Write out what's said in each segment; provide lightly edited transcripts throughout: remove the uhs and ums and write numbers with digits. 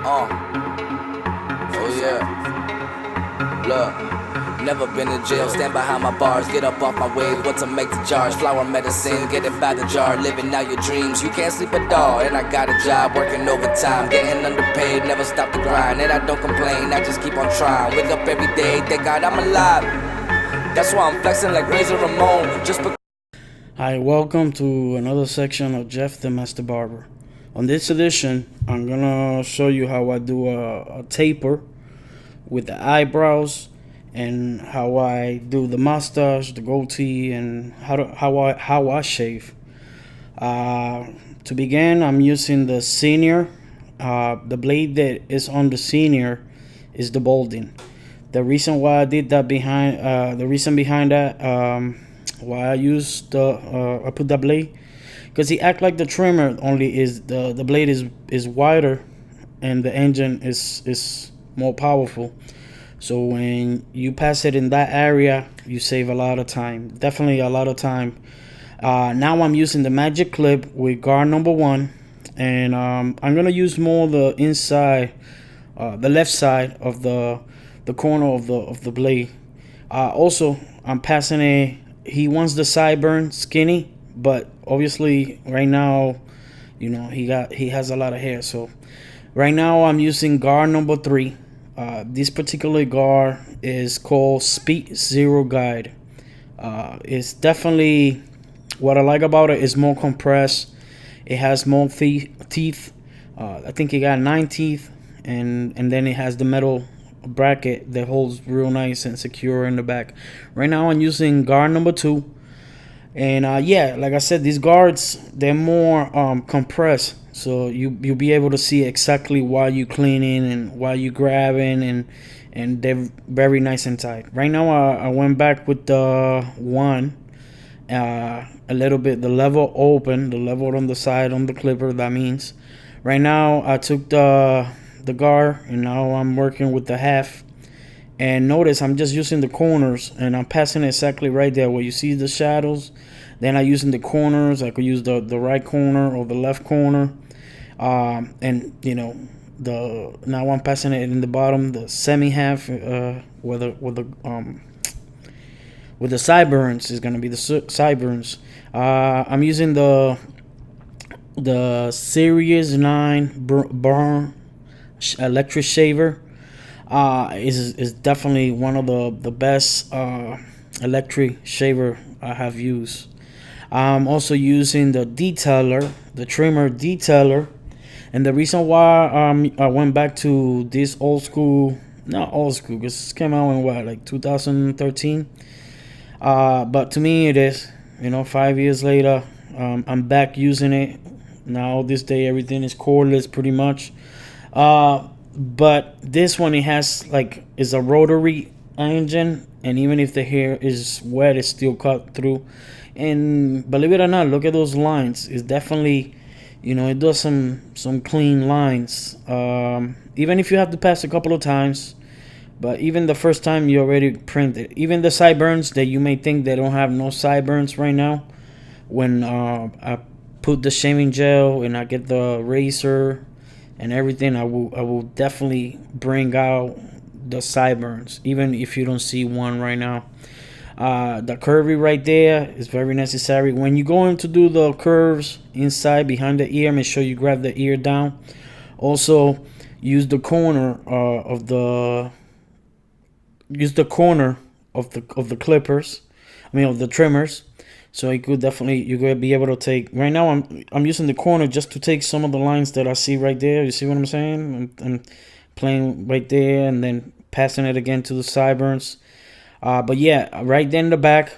Oh yeah. Look, never been in jail, stand behind my bars, get up off my wave, what to make the charge, flower medicine, get it by the jar, living out your dreams, you can't sleep at all, and I got a job, working overtime, getting underpaid, never stop the grind, and I don't complain, I just keep on trying, wake up every day, thank God I'm alive, that's why I'm flexing like Razor Ramon, just because. Hi, welcome to another section of Jeff the Master Barber. On this edition, I'm gonna show you how I do a taper with the eyebrows, and how I do the mustache, the goatee, and how I shave. To begin, I'm using the senior. The blade that is on the senior is the balding. The reason why I did that the reason behind that, why I put that blade, because he act like the trimmer, only is the blade is wider and the engine is more powerful. So when you pass it in that area, you save a lot of time, definitely a lot of time. Now I'm using the magic clip with guard number 1, and I'm gonna use more the inside, the left side of the corner of the blade. Also, I'm passing it. He wants the sideburn skinny, but obviously right now, he has a lot of hair. So right now I'm using guard number 3. This particular guard is called Speed Zero Guide. It's definitely, what I like about it is more compressed. It has more teeth. I think it got 9 teeth, and then it has the metal bracket that holds real nice and secure in the back. Right now I'm using guard number 2, and yeah, like I said, these guards, they're more compressed, so you'll be able to see exactly while you cleaning and while you grabbing, and they're very nice and tight. Right now I went back with the one, a little bit the level open, the level on the side on the clipper. That means right now I took the guard, and now I'm working with the half. And notice I'm just using the corners, and I'm passing exactly right there where you see the shadows. Then I'm using the corners. I could use the right corner or the left corner, and now I'm passing it in the bottom, the semi half, with the sideburns is gonna be the sideburns. I'm using the Series 9 burn electric shaver. Is definitely one of the best electric shaver I have used. I'm also using the detailer, the trimmer detailer, and the reason why I went back to this old school, not old school, because this came out in what, like 2013. But to me it is, 5 years later, I'm back using it. Now this day everything is cordless pretty much. But this one, it has is a rotary engine, and even if the hair is wet, it's still cut through. And believe it or not, look at those lines. It's definitely, it does some clean lines. Even if you have to pass a couple of times, but even the first time you already print it. Even the sideburns that you may think they don't have no sideburns right now, when I put the shaving gel and I get the razor and everything, I will definitely bring out the sideburns, even if you don't see one right now. The curvy right there is very necessary. When you go in to do the curves inside behind the ear, make sure you grab the ear down. Also, use the corner of the clippers. I mean, of the trimmers. So you could be able to take. Right now I'm using the corner just to take some of the lines that I see right there. You see what I'm saying? I'm playing right there and then passing it again to the sideburns. But yeah, right there in the back,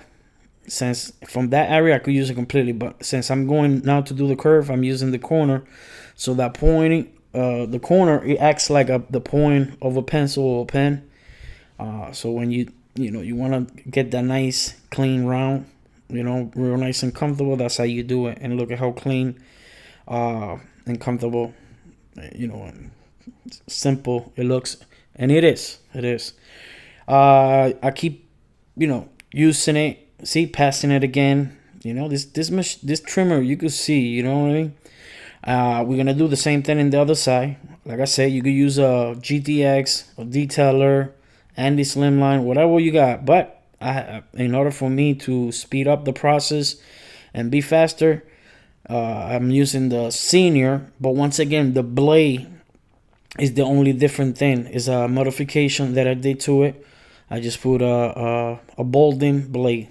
since from that area I could use it completely, but since I'm going now to do the curve, I'm using the corner. So that pointing, the corner, it acts like the point of a pencil or a pen. So when you want to get that nice clean round, real nice and comfortable, that's how you do it. And look at how clean and comfortable, and simple it looks. And it is. I keep, using it. See, passing it again. This trimmer, you could see. You know what I mean? We're gonna do the same thing in the other side. Like I said, you could use a GTX, a detailer, Andy Slimline, whatever you got. But in order for me to speed up the process and be faster, I'm using the senior. But once again, the blade is the only different thing. It's a modification that I did to it. I just put a bolding blade.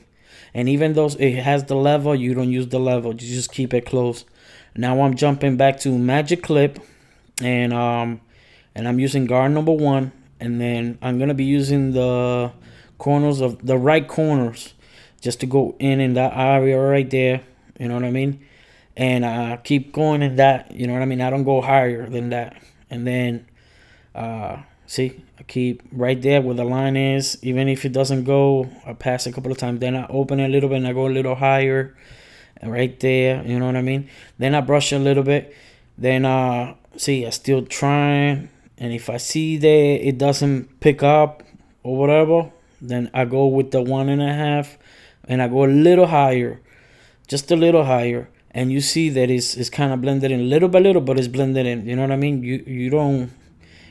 And even though it has the level, you don't use the level. You just keep it close. Now I'm jumping back to Magic Clip, and I'm using guard number 1, and then I'm gonna be using the corners of the right corners just to go in that area right there. You know what I mean? And keep going in that. You know what I mean? I don't go higher than that. And then see, I keep right there where the line is. Even if it doesn't go, I pass a couple of times. Then I open it a little bit and I go a little higher. And right there, you know what I mean? Then I brush a little bit. Then see, I still trying. And if I see that it doesn't pick up or whatever, then I go with the 1.5 and I go a little higher. Just a little higher. And you see that it's kind of blended in little by little, but it's blended in. You know what I mean? You don't.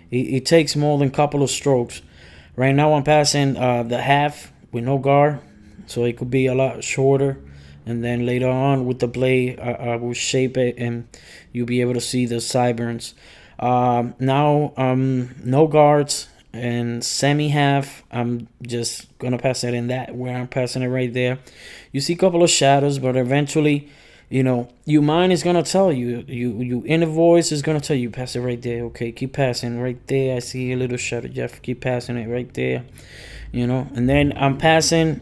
It takes more than a couple of strokes. Right now I'm passing the half with no guard, so it could be a lot shorter. And then later on with the blade, I will shape it, and you'll be able to see the sideburns. Now no guards and semi half. I'm just gonna pass it in that where I'm passing it right there. You see a couple of shadows, but eventually, you know, your mind is gonna tell you. You inner voice is gonna tell you, pass it right there. Okay, keep passing right there. I see a little shadow, Jeff. Keep passing it right there. You know, and then I'm passing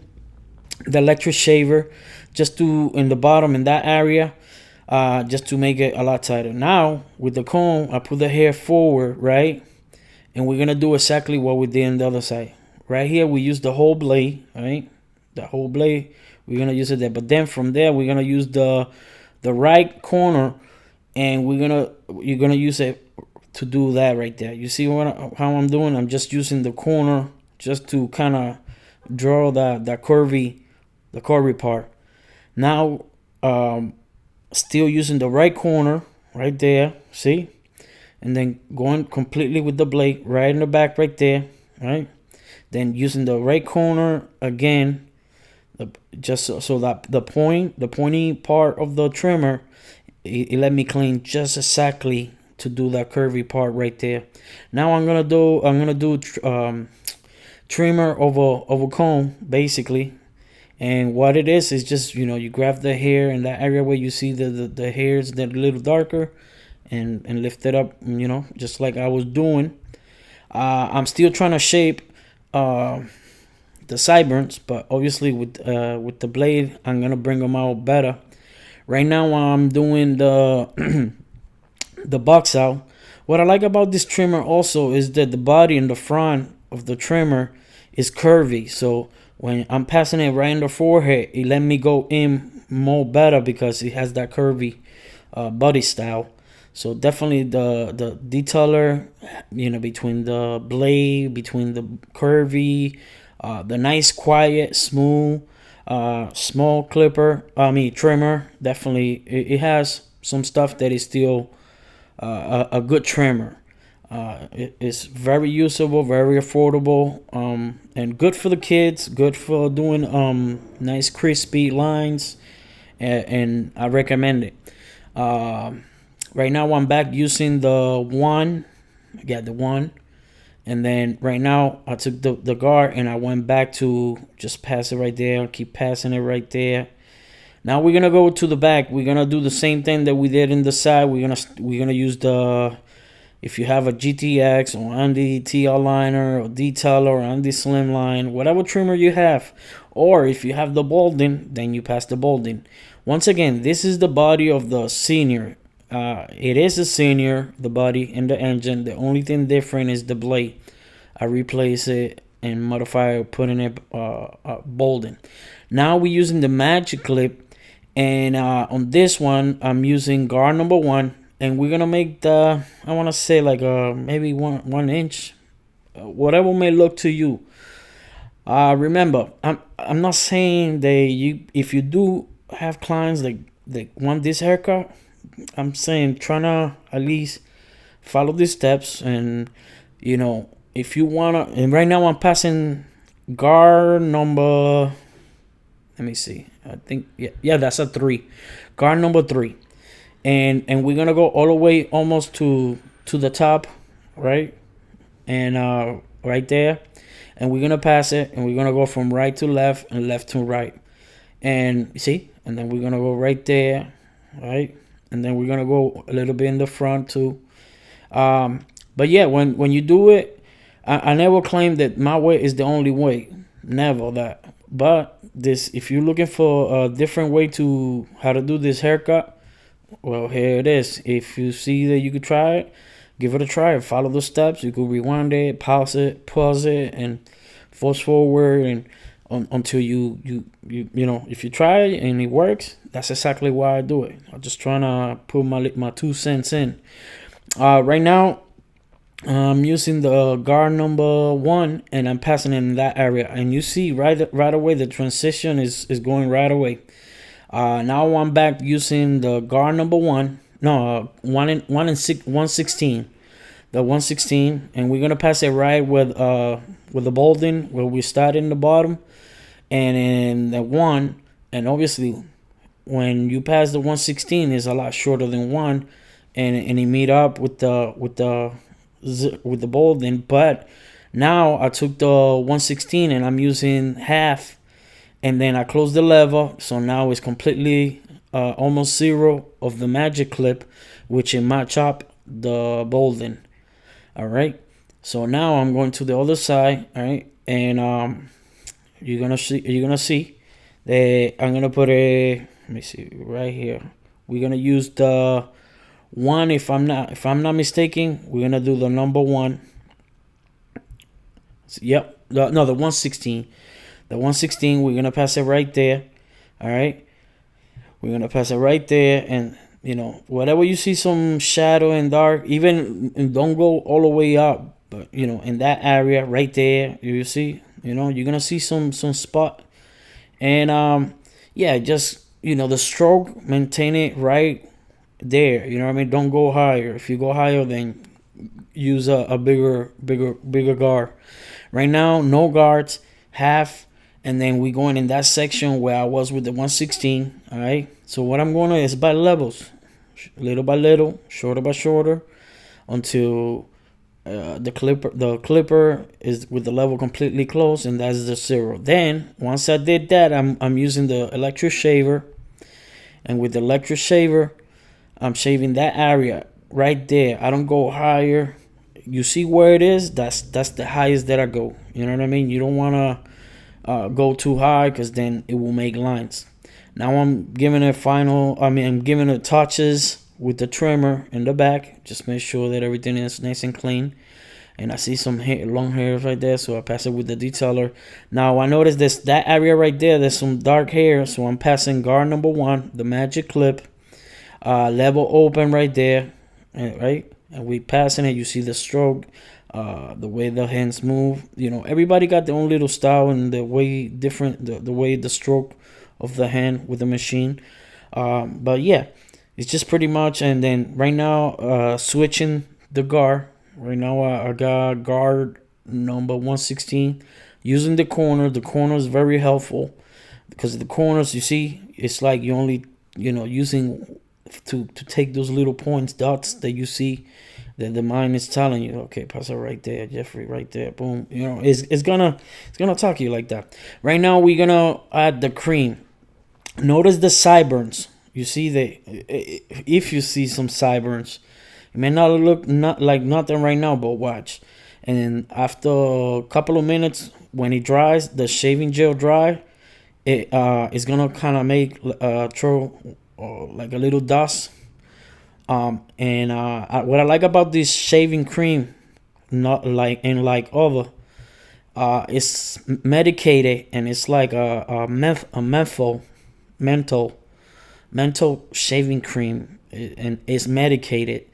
the electric shaver just to in the bottom in that area, just to make it a lot tighter. Now with the comb, I put the hair forward, right, and we're gonna do exactly what we did on the other side. Right here, we use the whole blade, right? The whole blade. We're gonna use it there, but then from there we're gonna use the right corner, and you're gonna use it to do that right there. You see how I'm doing? I'm just using the corner just to kind of draw the curvy part. Now still using the right corner right there, see, and then going completely with the blade right in the back right there, right? Then using the right corner again, just so that the pointy part of the trimmer, it let me clean just exactly to do that curvy part right there. Now I'm gonna do trimmer over comb basically. And what it is just, you know, you grab the hair in that area where you see the hairs that are a little darker, and lift it up, you know, just like I was doing. I'm still trying to shape the sideburns, but obviously with the blade, I'm gonna bring them out better. Right now I'm doing the the box out. What I like about this trimmer also is that the body in the front of the trimmer is curvy, so when I'm passing it right in the forehead, it let me go in more better because it has that curvy body style. So definitely the detailer, you know, between the blade, between the curvy, the nice quiet smooth small trimmer, definitely it has some stuff that is still a good trimmer. It's very usable, very affordable, and good for the kids, good for doing nice crispy lines, and I recommend it. Right now I'm back using the 1. I got the 1, and then right now I took the guard and I went back to just pass it right there, keep passing it right there. Now we're gonna go to the back. We're gonna do the same thing that we did in the side. We're gonna use the, if you have a GTX or Andy TL liner or detailer or Andy Slimline, whatever trimmer you have, or if you have the balding, then you pass the balding. Once again, this is the body of the senior. It is a senior, the body and the engine. The only thing different is the blade. I replace it and modify it, putting it balding. Now we're using the Magic Clip, and on this one I'm using guard number 1. And we're gonna make the, I want to say like maybe one inch, whatever may look to you. Remember, I'm not saying that if you do have clients that want this haircut, I'm saying trying to at least follow these steps, and if you wanna. And right now I'm passing guard number. Let me see. I think yeah, that's a 3. Guard number 3, and we're gonna go all the way almost to the top, right? And right there, and we're gonna pass it, and we're gonna go from right to left and left to right, and you see, and then we're gonna go right there, right, and then we're gonna go a little bit in the front too. But yeah, when you do it, I never claim that my way is the only way, never that. But this, if you're looking for a different way to how to do this haircut, well, here it is. If you see that you could try it, give it a try. Follow the steps. You could rewind it, pause it, and fast forward, and until you if you try it and it works, that's exactly why I do it. I'm just trying to put my 2 cents in. Right now, I'm using the guard number 1, and I'm passing in that area, and you see right away the transition is going right away. Now I'm back using the guard number 1. No, 116. The 116, and we're gonna pass it right with the balding where we start in the bottom, and in the 1. And obviously, when you pass the 116, is a lot shorter than 1, and it meet up with the balding. But now I took the 116 and I'm using half, and then I close the lever, so now it's completely almost 0 of the magic clip, which it match up the balding. All right, so now I'm going to the other side. All right, and you're gonna see that I'm gonna put a, let me see, right here. We're gonna use the 1, if I'm not mistaken. We're gonna do the number 1. Yep, the 116. The 116, we're gonna pass it right there. All right, we're gonna pass it right there, and whatever you see some shadow and dark, even, and don't go all the way up, but in that area right there, you see, you're gonna see some spot. And yeah, just the stroke, maintain it right there. You know what I mean? Don't go higher. If you go higher, then use a bigger guard. Right now, no guards, half, and then we going in that section where I was with the 116. All right, so what I'm going to is by levels, little by little, shorter by shorter, until the clipper is with the level completely closed, and that's the 0. Then once I did that, I'm using the electric shaver, and with the electric shaver, I'm shaving that area right there. I don't go higher. You see where it is? That's the highest that I go. You know what I mean? You don't want to go too high, because then it will make lines. Now I'm giving it I'm giving it touches with the trimmer in the back. Just make sure that everything is nice and clean. And I see some long hairs right there, so I pass it with the detailer. Now I noticed that area right there, there's some dark hair, so I'm passing guard number 1, the magic clip, level open right there, right? And we passing it. You see the stroke, the way the hands move. Everybody got their own little style, and the way different, the way the stroke of the hand with the machine. But yeah, it's just pretty much. And then right now, switching the guard. Right now I got guard number 116, using the corner. The corner is very helpful, because the corners, you see, it's like you only using to take those little points, dots that you see, that the mind is telling you, okay, pass it right there, Jeffrey, right there, boom. It's gonna talk to you like that. Right now we're gonna add the cream. Notice the sideburns. You see if you see some sideburns, it may not look like nothing right now, but watch. And then after a couple of minutes, when it dries, the shaving gel dry, it is gonna kind of make throw like a little dust. And what I like about this shaving cream, not like other, it's medicated, and it's like a menthol shaving cream, and it's medicated.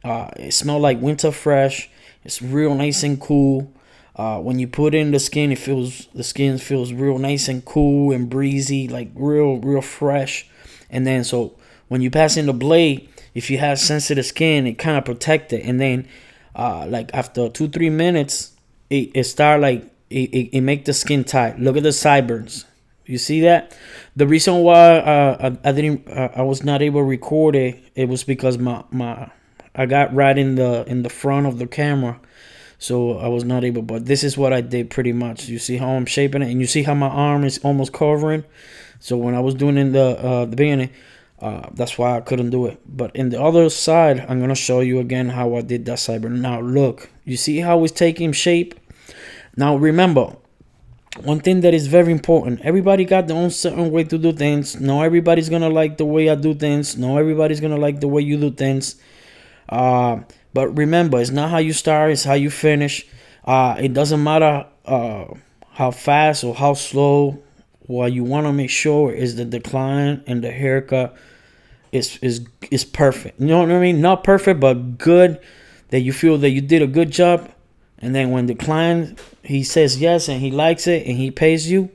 It smells like winter fresh. It's real nice and cool. When you put in the skin, the skin feels real nice and cool and breezy, like real fresh. And then so when you pass in the blade, if you have sensitive skin, it kind of protect it. And then like after 2-3 minutes, it start like it make the skin tight. Look at the sideburns. You see that? The reason why I was not able to record it, it was because I got right in the front of the camera, so I was not able. But this is what I did pretty much. You see how I'm shaping it, and you see how my arm is almost covering. So when I was doing in the beginning, that's why I couldn't do it. But in the other side, I'm gonna show you again how I did that sideburn. Now look, you see how it's taking shape. Now remember, one thing that is very important, everybody got their own certain way to do things. No, everybody's gonna like the way I do things. No, everybody's gonna like the way you do things. But remember, it's not how you start, it's how you finish. It doesn't matter how fast or how slow. What you want to make sure is the decline and the haircut is perfect. You know what I mean? Not perfect, but good, that you feel that you did a good job. And then when the client, he says yes and he likes it and he pays you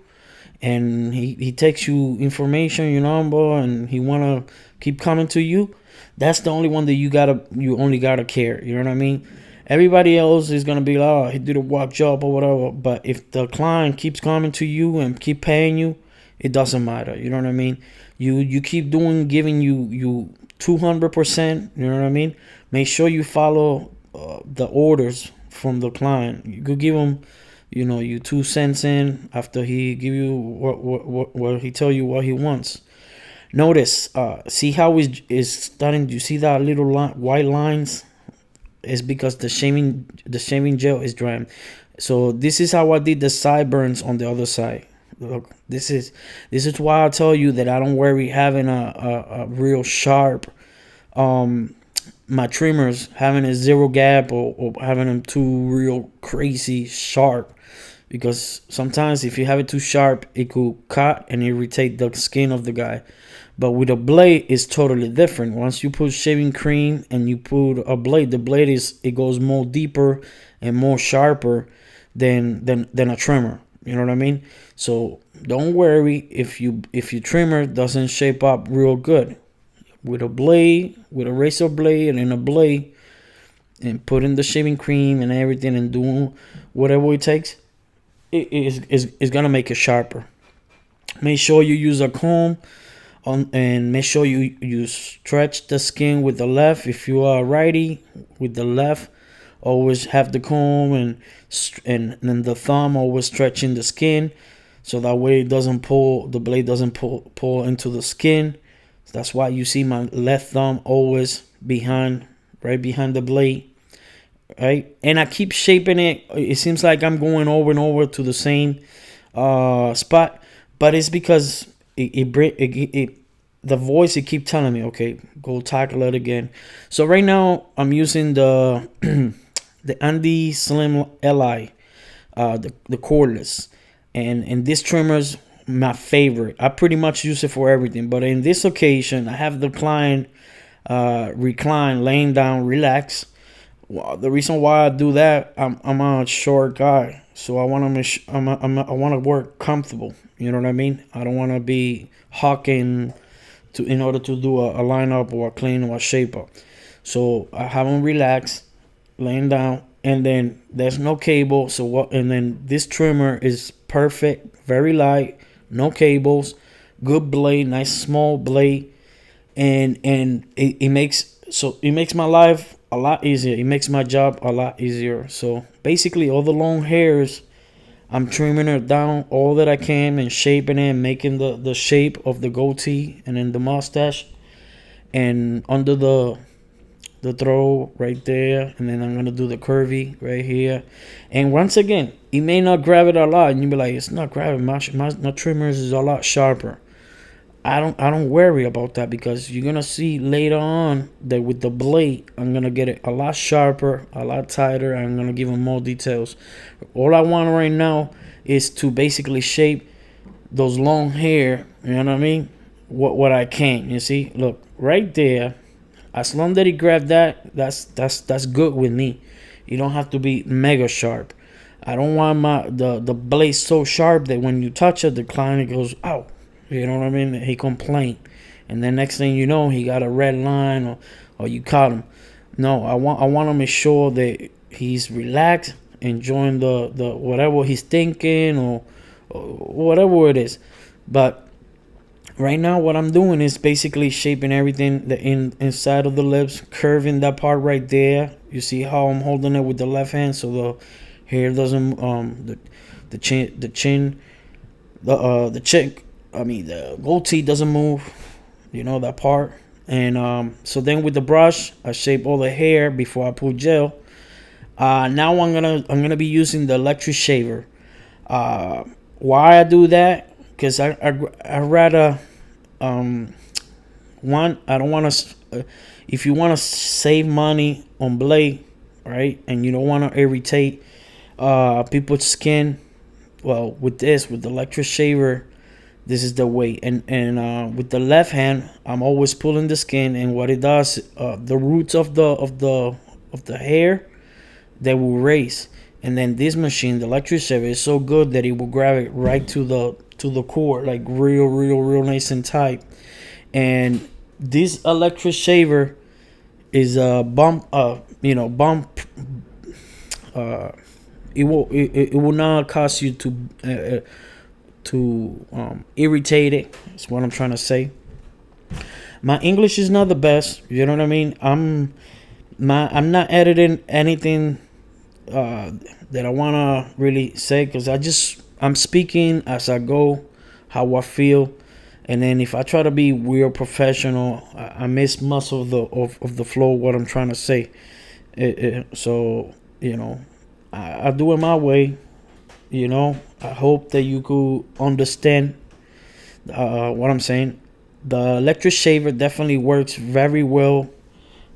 and he takes you information, your number, and he want to keep coming to you, that's the only one that you only gotta care. You know what I mean? Everybody else is gonna be like, oh, he did a work job or whatever. But if the client keeps coming to you and keep paying you, it doesn't matter. You know what I mean? You keep doing, giving you 200%. You know what I mean? Make sure you follow the orders from the client. You could give him, you 2 cents in after he give you what he tell you what he wants. Notice, see how is starting. You see that little white lines? It's because the shaving gel is drying. So this is how I did the sideburns on the other side. Look, this is why I tell you that I don't worry having a real sharp my trimmers, having a zero gap or having them too real crazy sharp, because sometimes if you have it too sharp, it could cut and irritate the skin of the guy. But with a blade, it's totally different. Once you put shaving cream and you put a blade, the blade it goes more deeper and more sharper than a trimmer. You know what I mean? So don't worry if your trimmer doesn't shape up real good. With a blade, with a razor blade and a blade, and putting the shaving cream and everything and doing whatever it takes, it is gonna make it sharper. Make sure you use a comb and make sure you stretch the skin with the left. If you are righty, with the left, always have the comb and then the thumb always stretching the skin, so that way it doesn't pull, the blade doesn't pull into the skin. That's why you see my left thumb always right behind the blade, right? And I keep shaping it. It seems like I'm going over and over to the same spot, but it's because the voice, it keep telling me, okay, go tackle it again. So right now I'm using the the Andy Slim Li, the cordless, and this trimmer's my favorite. I pretty much use it for everything, but in this occasion I have the client recline, laying down, relax. Well, the reason why I do that, I'm a short guy, so I want to work comfortable. You know what I mean? I don't want to be hawking in order to do a lineup or a clean or a shape up. So I have them relax, laying down, and then there's no cable. So what? And then this trimmer is perfect, very light, no cables, good blade, nice small blade, and it makes my life a lot easier. It makes my job a lot easier. So basically, all the long hairs, I'm trimming it down all that I can and shaping it and making the shape of the goatee and then the mustache and under the throw right there, and then I'm gonna do the curvy right here. And once again, it may not grab it a lot, and you'll be like, it's not grabbing. My trimmers is a lot sharper. I don't worry about that, because you're gonna see later on that with the blade, I'm gonna get it a lot sharper, a lot tighter. I'm gonna give them more details. All I want right now is to basically shape those long hair. You know what I mean? What I can. You see, look right there. As long as he grabbed that, that's good with me. You don't have to be mega sharp. I don't want the blade so sharp that when you touch it, the client goes, ow. You know what I mean? He complained. And then next thing you know, he got a red line or you caught him. No, I want to make sure that he's relaxed, enjoying the whatever he's thinking, or whatever it is. But right now, what I'm doing is basically shaping everything inside of the lips, curving that part right there. You see how I'm holding it with the left hand, so the hair doesn't the chin the cheek. I mean the goatee doesn't move. You know that part. And so then with the brush, I shape all the hair before I put gel. Now I'm gonna be using the electric shaver. Why I do that? Because I rather one, I don't want to. If you want to save money on blade, right, and you don't want to irritate people's skin, well, with the electric shaver, this is the way. And with the left hand, I'm always pulling the skin, and what it does, the roots of the hair, they will raise. And then this machine, the electric shaver, is so good that it will grab it right to the core, like real nice and tight. And this electric shaver is a bump, bump. It will not cause you to irritate it. That's what I'm trying to say. My English is not the best. You know what I mean? I'm not editing anything that I wanna really say, because I'm speaking as I go, how I feel. And then if I try to be real professional, I miss most of the flow, what I'm trying to say. So, I do it my way. I hope that you could understand what I'm saying. The electric shaver definitely works very well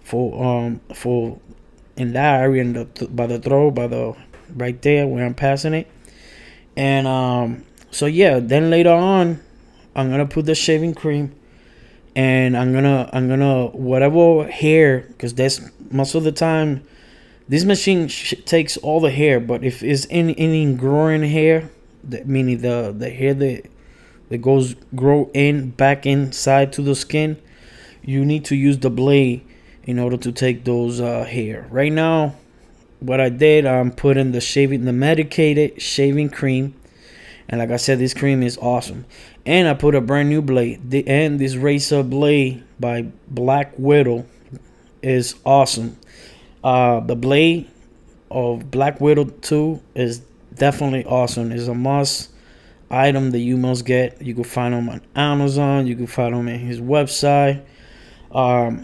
for in that area, by the throat, right there where I'm passing it. And so yeah, then later on, I'm gonna put the shaving cream, and I'm gonna whatever hair, because that's most of the time this machine takes all the hair. But if it's any growing hair, meaning the hair that goes grow back inside to the skin, you need to use the blade in order to take those hair. Right now, what I did, I'm putting the medicated shaving cream. And like I said, this cream is awesome. And I put a brand new blade. And this razor blade by Black Widow is awesome. The blade of Black Widow 2 is definitely awesome. It's a must item that you must get. You can find them on Amazon. You can find them in his website.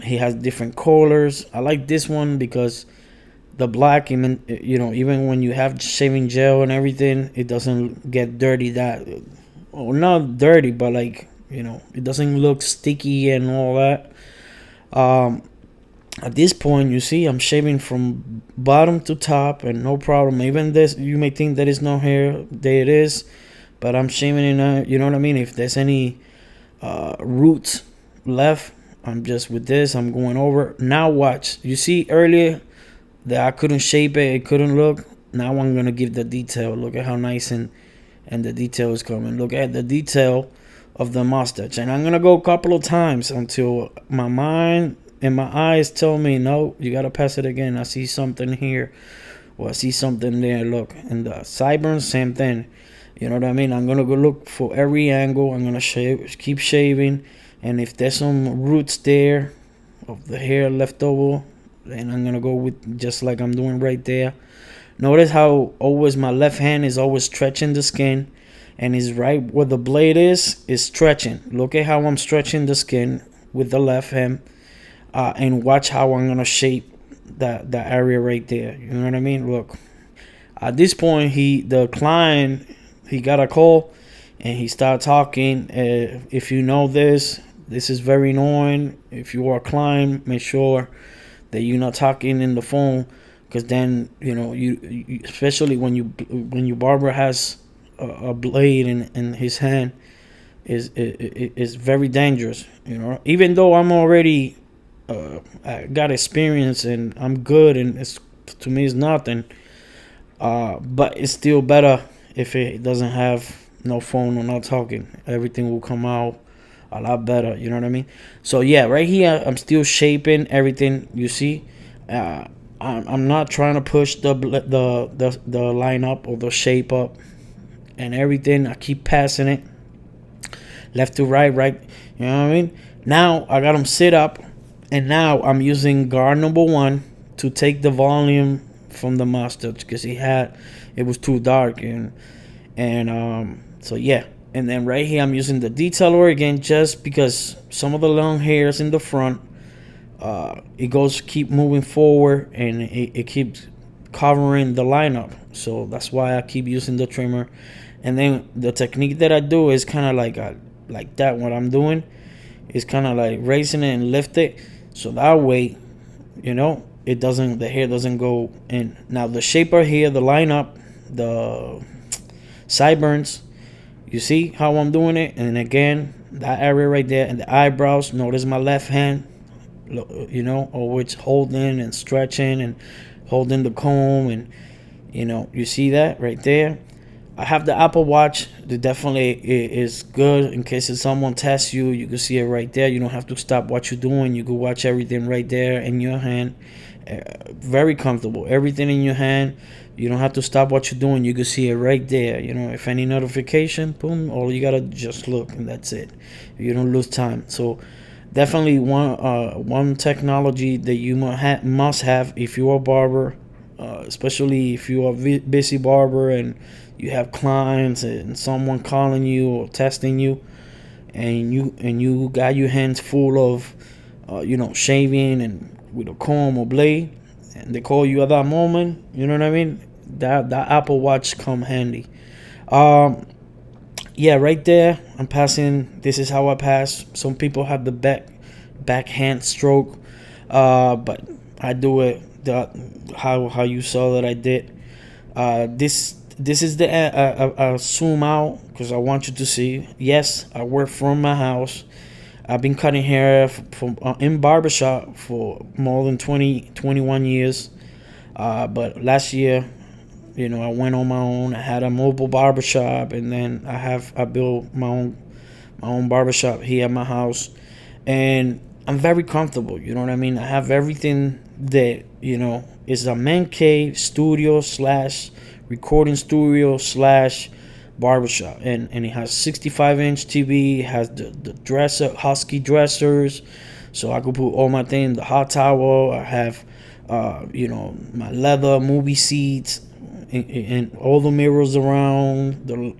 He has different colors. I like this one because the black, even when you have shaving gel and everything, it doesn't get dirty. Not dirty, but it doesn't look sticky and all that. At this point, you see, I'm shaving from bottom to top, and no problem. Even this, you may think that is no hair. There it is, but I'm shaving in. You know what I mean? If there's any roots left, I'm just with this. I'm going over. Now watch. You see earlier that I couldn't shape it. It couldn't look. Now I'm gonna give the detail. Look at how nice and the detail is coming. Look at the detail of the mustache, and I'm gonna go a couple of times until my mind and my eyes tell me, no, you gotta pass it again. I see something here, or I see something there. Look, and the sideburns, same thing. You know what I mean? I'm gonna go look for every angle. I'm gonna keep shaving, and if there's some roots there of the hair left over, then I'm gonna go with just like I'm doing right there. Notice how always my left hand is always stretching the skin, and is right where the blade is stretching. Look at how I'm stretching the skin with the left hand, and watch how I'm gonna shape that area right there. You know what I mean? Look, at this point, the client, he got a call, and he started talking. If you know this is very annoying. If you are a client, make sure that you're not talking in the phone, because then you especially when your barber has a blade in his hand, is very dangerous. Even though I'm already I got experience and I'm good, and to me it's nothing, but it's still better if it doesn't have no phone or no talking. Everything will come out a lot better. You know what I mean? So yeah, right here I'm still shaping everything. You see, I'm not trying to push the line up or the shape up and everything. I keep passing it left to right, right. You know what I mean? Now I got them sit up, and now I'm using guard number 1 to take the volume from the mustard because it was too dark, and so yeah. And then right here I'm using the detailer again just because some of the long hairs in the front, it goes keep moving forward and it keeps covering the lineup. So that's why I keep using the trimmer. And then the technique that I do is kind of like that. What I'm doing is kind of like raising it and lift it, so that way, the hair doesn't go in. Now the shaper here, the lineup, the sideburns, you see how I'm doing it? And again, that area right there and the eyebrows. Notice my left hand, always holding and stretching and holding the comb, and you see that right there. I have the Apple Watch. That definitely is good in case if someone tests you. You can see it right there. You don't have to stop what you're doing. You can watch everything right there in your hand. Very comfortable. Everything in your hand. You don't have to stop what you're doing. You can see it right there. If any notification, boom, all you gotta just look, and that's it. You don't lose time. So definitely one technology that you must have if you're a barber, especially if you're a busy barber and you have clients and someone calling you or testing you, and you got your hands full of shaving and with a comb or blade, and they call you at that moment. You know what I mean? That Apple Watch come handy. Yeah, right there I'm passing. This is how I pass. Some people have the backhand stroke, but I do it how you saw that I did. This is the zoom out because I want you to see. Yes, I work from my house. I've been cutting hair from in barbershop for more than 21 years. But last year, I went on my own. I had a mobile barbershop, and then I built my own barbershop here at my house, and I'm very comfortable. You know what I mean? I have everything that is a man cave studio / recording studio / barbershop, and it has 65-inch TV. It has the dresser, husky dressers, so I could put all my things. The hot towel. I have my leather movie seats, and all the mirrors around the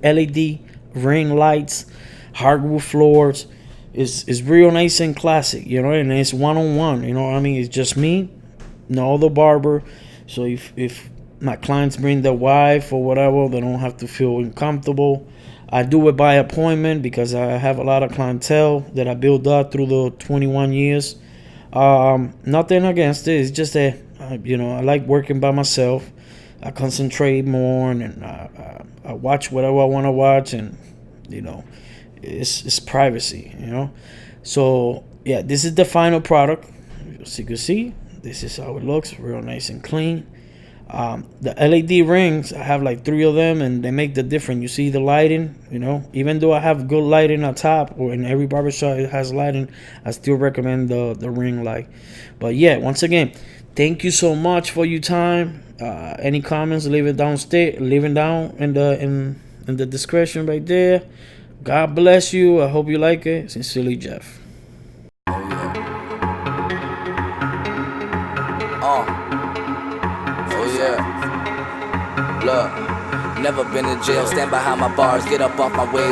LED ring lights, hardwood floors. Is real nice and classic, and it's one-on-one. What I mean? It's just me, no other barber. So if my clients bring their wife or whatever, they don't have to feel uncomfortable. I do it by appointment because I have a lot of clientele that I built up through the 21 years. Nothing against it. It's just that I like working by myself. I concentrate more, and I watch whatever I want to watch, and it's privacy. So yeah, this is the final product. As you can see, this is how it looks, real nice and clean. The LED rings, I have like 3 of them, and they make the difference. You see the lighting, even though I have good lighting on top, or in every barbershop it has lighting, I still recommend the ring light. But yeah, once again, thank you so much for your time. Any comments, leave it down in the description right there. God bless you. I hope you like it. Sincerely, Jeff. Look, never been in jail. Stand behind my bars, get up off my way.